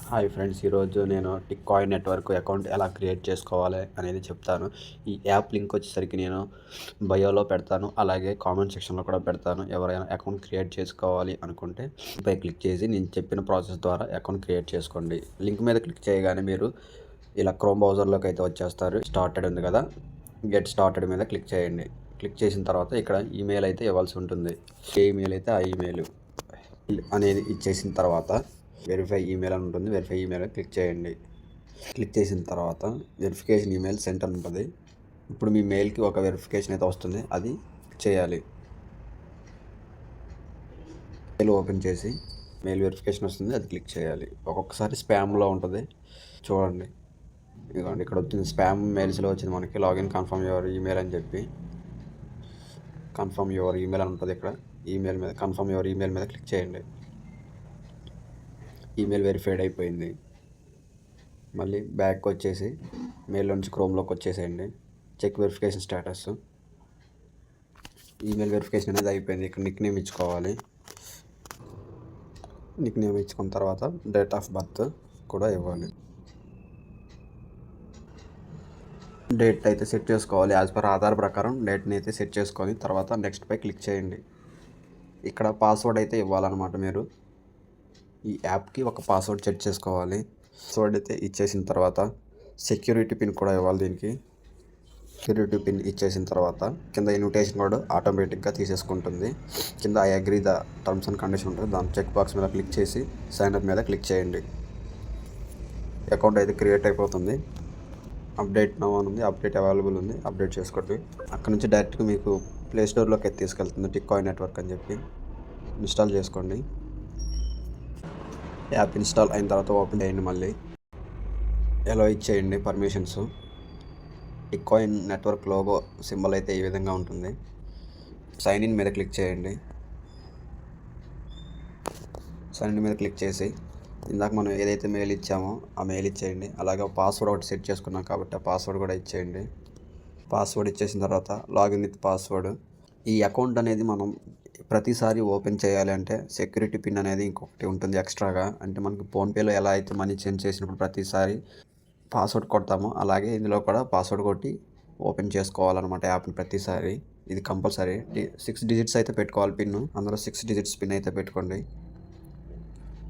Hi friends, ఈరోజు నేను tick coin network account ఎలా క్రియేట్ చేసుకోవాలి అనేది చెప్తాను. ఈ యాప్ లింక్ వచ్చేసరికి నేను బయోలో పెడతాను, అలాగే కామెంట్ సెక్షన్లో కూడా పెడతాను. ఎవరైనా అకౌంట్ క్రియేట్ చేసుకోవాలి అనుకుంటే పై క్లిక్ చేసి నేను చెప్పిన ప్రాసెస్ ద్వారా అకౌంట్ క్రియేట్ చేసుకోండి. లింక్ మీద క్లిక్ చేయగానే మీరు ఇలా క్రోమ్ బ్రౌజర్లోకి అయితే వచ్చేస్తారు. స్టార్టెడ్ ఉంది కదా, గెట్ స్టార్టెడ్ మీద క్లిక్ చేయండి. క్లిక్ చేసిన తర్వాత ఇక్కడ ఈమెయిల్ అయితే ఇవ్వాల్సి ఉంటుంది. ఏ ఈమెయిల్ అయితే ఆ ఈమెయిల్ అనేది ఇచ్చేసిన తర్వాత వెరిఫై ఈమెయిల్ అని ఉంటుంది. వెరిఫై ఈమెయిల్ క్లిక్ చేయండి. క్లిక్ చేసిన తర్వాత వెరిఫికేషన్ ఈమెయిల్ సెంట్ అని ఉంటుంది. ఇప్పుడు మీ మెయిల్కి ఒక వెరిఫికేషన్ అయితే వస్తుంది, అది చేయాలి. మెయిల్ ఓపెన్ చేసి మెయిల్ వెరిఫికేషన్ వస్తుంది, అది క్లిక్ చేయాలి. ఒక్కొక్కసారి స్పామ్లో ఉంటుంది, చూడండి. ఇదిగోండి ఇక్కడ వచ్చింది, స్పామ్ మెయిల్స్లో వచ్చింది మనకి లాగిన్ కన్ఫర్మ్ యువర్ ఈమెయిల్ అని చెప్పి. కన్ఫర్మ్ యువర్ ఈమెయిల్ అని ఉంటుంది. ఇక్కడ ఈమెయిల్ మీద కన్ఫర్మ్ యువర్ ఈమెయిల్ మీద క్లిక్ చేయండి. ఈమెయిల్ వెరిఫైడ్ అయిపోయింది. మళ్ళీ బ్యాక్ వచ్చేసి మెయిల్ నుంచి క్రోమ్లోకి వచ్చేసేయండి. Check verification status. Email verification అనేది అయిపోయింది. ఇక్కడ నిక్ నేమ్ ఇచ్చుకోవాలి. నిక్ నేమ్ ఇచ్చుకున్న తర్వాత డేట్ ఆఫ్ బర్త్ కూడా ఇవ్వాలి. డేట్ అయితే సెట్ చేసుకోవాలి. యాజ్ పర్ ఆధార్ ప్రకారం డేట్ని అయితే సెట్ చేసుకొని తర్వాత నెక్స్ట్ పై క్లిక్ చేయండి. ఇక్కడ పాస్వర్డ్ అయితే ఇవ్వాలన్నమాట. మీరు ఈ యాప్కి ఒక పాస్వర్డ్ సెట్ చేసుకోవాలి. పాస్వర్డ్ అయితే ఇచ్చేసిన తర్వాత సెక్యూరిటీ పిన్ కూడా ఇవ్వాలి. దీనికి సెక్యూరిటీ పిన్ ఇచ్చేసిన తర్వాత కింద ఇన్విటేషన్ కోడ్ ఆటోమేటిక్గా తీసేసుకుంటుంది. కింద I agree the terms and condition ఉంటుంది, దాని చెక్ బాక్స్ మీద క్లిక్ చేసి సైన్ అప్ మీద క్లిక్ చేయండి. అకౌంట్ అయితే క్రియేట్ అయిపోతుంది. అప్డేట్ నౌ అని ఉంది, అప్డేట్ అవైలబుల్ ఉంది, అప్డేట్ చేసుకోండి. అక్కడ నుంచి డైరెక్ట్గా మీకు ప్లే స్టోర్లోకి అయితే తీసుకెళ్తుంది, టిక్ కాయిన్ నెట్వర్క్ అని చెప్పి. ఇన్స్టాల్ చేసుకోండి. యాప్ ఇన్స్టాల్ అయిన తర్వాత ఓపెన్ చేయండి. మళ్ళీ ఎలా ఇచ్చేయండి permissions. Tick coin network logo symbol అయితే ఈ విధంగా ఉంటుంది. సైన్ ఇన్ మీద క్లిక్ చేయండి. సైన్ ఇన్ మీద క్లిక్ చేసి ఇందాక మనం ఏదైతే మెయిల్ ఇచ్చామో ఆ మెయిల్ ఇచ్చేయండి. అలాగే పాస్వర్డ్ ఒకటి సెట్ చేసుకున్నాం కాబట్టి ఆ పాస్వర్డ్ కూడా ఇచ్చేయండి. పాస్వర్డ్ ఇచ్చేసిన తర్వాత లాగిన్ విత్ పాస్వర్డ్. ఈ అకౌంట్ అనేది మనం ప్రతిసారి ఓపెన్ చేయాలి అంటే సెక్యూరిటీ పిన్ అనేది ఇంకొకటి ఉంటుంది ఎక్స్ట్రాగా. అంటే మనకి ఫోన్పేలో ఎలా అయితే మనీ చేంజ్ చేసినప్పుడు ప్రతిసారి పాస్వర్డ్ కొడతామో అలాగే ఇందులో కూడా పాస్వర్డ్ కొట్టి ఓపెన్ చేసుకోవాలన్నమాట యాప్ని ప్రతిసారి. ఇది కంపల్సరీ 6 డిజిట్స్ అయితే పెట్టుకోవాలి పిన్. అందులో 6 డిజిట్స్ పిన్ అయితే పెట్టుకోండి.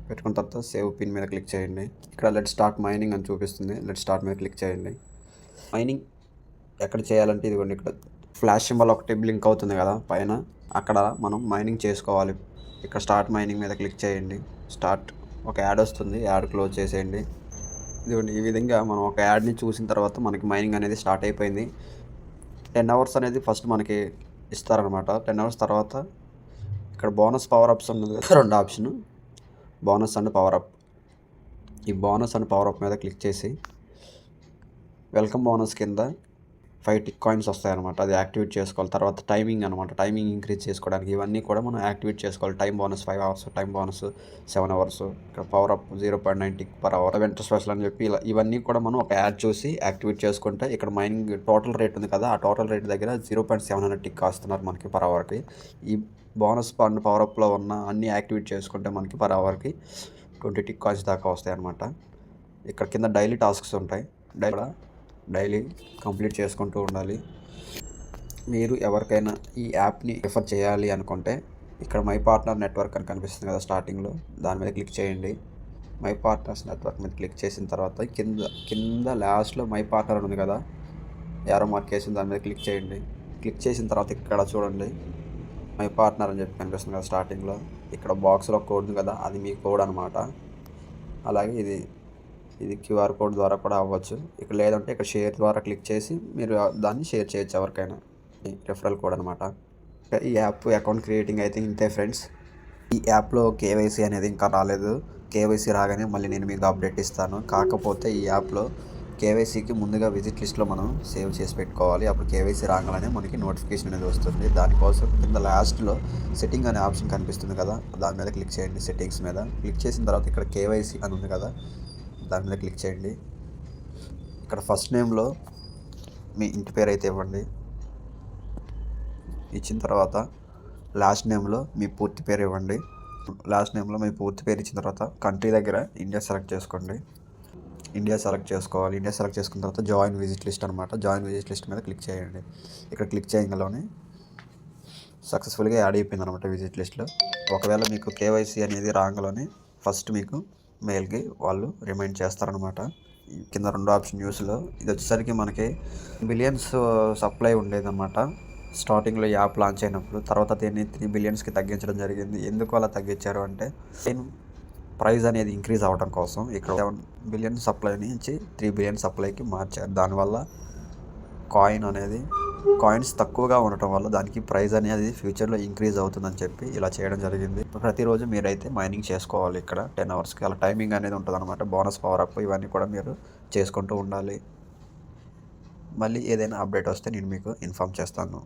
పెట్టుకున్న తర్వాత సేవ్ పిన్ మీద క్లిక్ చేయండి. ఇక్కడ లెట్ స్టార్ట్ మైనింగ్ అని చూపిస్తుంది, లెట్ స్టార్ట్ మీద క్లిక్ చేయండి. మైనింగ్ ఎక్కడ చేయాలంటే ఇదిగోండి, ఇక్కడ ఫ్లాష్ సింబల్ ఒకటి బ్లింక్ అవుతుంది కదా పైన, అక్కడ మనం మైనింగ్ చేసుకోవాలి. ఇక్కడ స్టార్ట్ మైనింగ్ మీద క్లిక్ చేయండి. స్టార్ట్ ఒక యాడ్ వస్తుంది, యాడ్ క్లోజ్ చేసేయండి. ఇదిగోండి ఈ విధంగా మనం ఒక యాడ్ని చూసిన తర్వాత మనకి మైనింగ్ అనేది స్టార్ట్ అయిపోయింది. 10 అవర్స్ అనేది ఫస్ట్ మనకి ఇస్తారనమాట. 10 అవర్స్ తర్వాత ఇక్కడ బోనస్ పవర్ అప్స్ ఉన్నది కదా, 2 option, bonus and power up. ఈ బోనస్ అండ్ పవర్ అప్ మీద క్లిక్ చేసి వెల్కమ్ బోనస్ కింద 5 టిక్ కాయిన్స్ వస్తాయన్నమాట. అది యాక్టివేట్ చేసుకోవాలి. తర్వాత టైమింగ్ అనమాట, టైమింగ్ ఇంక్రీజ్ చేసుకోవడానికి ఇవన్నీ కూడా మనం యాక్టివేట్ చేసుకోవాలి. Time bonus 5 hours, time bonus 7 hours, ఇక్కడ power up 0.9 tick per hour, winter special అని చెప్పి ఇలా ఇవన్నీ కూడా మనం ఒక యాడ్ చూసి యాక్టివేట్ చేసుకుంటే ఇక్కడ మైనింగ్ టోటల్ రేట్ ఉంది కదా, ఆ టోటల్ రేట్ దగ్గర 0.700 టిక్ కాస్తున్నారు మనకి పర్ అవర్కి. ఈ బోనస్ అండ్ పవర్ అప్లో ఉన్న అన్నీ యాక్టివేట్ చేసుకుంటే మనకి పర్ అవర్కి 20 టిక్ కాయిన్స్ దాకా వస్తాయి అన్నమాట. ఇక్కడ కింద డైలీ టాస్క్స్ ఉంటాయి, డైలీ కంప్లీట్ చేసుకుంటూ ఉండాలి. మీరు ఎవరికైనా ఈ యాప్ని రిఫర్ చేయాలి అనుకుంటే ఇక్కడ మై పార్ట్నర్ నెట్వర్క్ అని కనిపిస్తుంది కదా స్టార్టింగ్లో, దాని మీద క్లిక్ చేయండి. మై పార్ట్నర్స్ నెట్వర్క్ మీద క్లిక్ చేసిన తర్వాత కింద లాస్ట్లో మై పార్ట్నర్ ఉంది కదా, యారో మార్క్ చేసిన దాని మీద క్లిక్ చేయండి. క్లిక్ చేసిన తర్వాత ఇక్కడ చూడండి మై పార్ట్నర్ అని చెప్పి కనిపిస్తుంది కదా స్టార్టింగ్లో. ఇక్కడ బాక్స్లో కోడ్ ఉంది కదా, అది మీ కోడ్ అనమాట. అలాగే ఇది క్యూఆర్ కోడ్ ద్వారా కూడా అవ్వచ్చు. ఇక్కడ లేదంటే ఇక్కడ షేర్ ద్వారా క్లిక్ చేసి మీరు దాన్ని షేర్ చేయొచ్చు ఎవరికైనా. రెఫరల్ కోడ్ అనమాట. ఈ యాప్ అకౌంట్ క్రియేటింగ్ అయితే ఇంతే ఫ్రెండ్స్. ఈ యాప్లో కేవైసీ అనేది ఇంకా రాలేదు. కేవైసీ రాగానే మళ్ళీ నేను మీకు అప్డేట్ ఇస్తాను. కాకపోతే ఈ యాప్లో కేవైసీకి ముందుగా విజిట్ లిస్ట్లో మనం సేవ్ చేసి పెట్టుకోవాలి. అప్పుడు కేవైసీ రాగానే మనకి నోటిఫికేషన్ అనేది వస్తుంది. దానికోసం కింద లాస్ట్లో సెట్టింగ్ అనే ఆప్షన్ కనిపిస్తుంది కదా, దాని మీద క్లిక్ చేయండి. సెట్టింగ్స్ మీద క్లిక్ చేసిన తర్వాత ఇక్కడ కేవైసీ అని ఉంది కదా, దాని మీద క్లిక్ చేయండి. ఇక్కడ ఫస్ట్ నేమ్లో మీ ఇంటి పేరు అయితే ఇవ్వండి. ఇచ్చిన తర్వాత లాస్ట్ నేమ్లో మీ పూర్తి పేరు ఇవ్వండి. లాస్ట్ నేమ్లో మీ పూర్తి పేరు ఇచ్చిన తర్వాత కంట్రీ దగ్గర ఇండియా సెలెక్ట్ చేసుకోండి. ఇండియా సెలెక్ట్ చేసుకోవాలి. ఇండియా సెలెక్ట్ చేసుకున్న తర్వాత జాయిన్ విజిట్ లిస్ట్ అనమాట. జాయిన్ విజిట్ లిస్ట్ మీద క్లిక్ చేయండి. ఇక్కడ క్లిక్ చేయగలనే సక్సెస్ఫుల్గా యాడ్ అయిపోయింది అనమాట విజిట్ లిస్ట్లో. ఒకవేళ మీకు కేవైసీ అనేది రాగానే ఫస్ట్ మీకు మెయిల్కి వాళ్ళు రిమైండ్ చేస్తారనమాట. కింద రెండో ఆప్షన్ న్యూస్లో ఇది వచ్చేసరికి మనకి బిలియన్స్ సప్లై ఉండేదన్నమాట స్టార్టింగ్లో యాప్ లాంచ్ అయినప్పుడు. తర్వాత దీన్ని 3 బిలియన్స్కి తగ్గించడం జరిగింది. ఎందుకు అలా తగ్గించారు అంటే ప్రైస్ అనేది ఇంక్రీజ్ అవ్వడం కోసం ఇక్కడ 7 బిలియన్ సప్లై నుంచి 3 బిలియన్ సప్లైకి మార్చారు. దానివల్ల కాయిన్స్ తక్కువగా ఉండటం వల్ల దానికి ప్రైస్ అనేది ఫ్యూచర్లో ఇంక్రీజ్ అవుతుందని చెప్పి ఇలా చేయడం జరిగింది. ప్రతిరోజు మీరైతే మైనింగ్ చేసుకోవాలి. ఇక్కడ 10 అవర్స్కి అలా టైమింగ్ అనేది ఉంటుంది అనమాట. బోనస్ పవర్ అప్ ఇవన్నీ కూడా మీరు చేసుకుంటూ ఉండాలి. మళ్ళీ ఏదైనా అప్డేట్ వస్తే నేను మీకు ఇన్ఫామ్ చేస్తాను.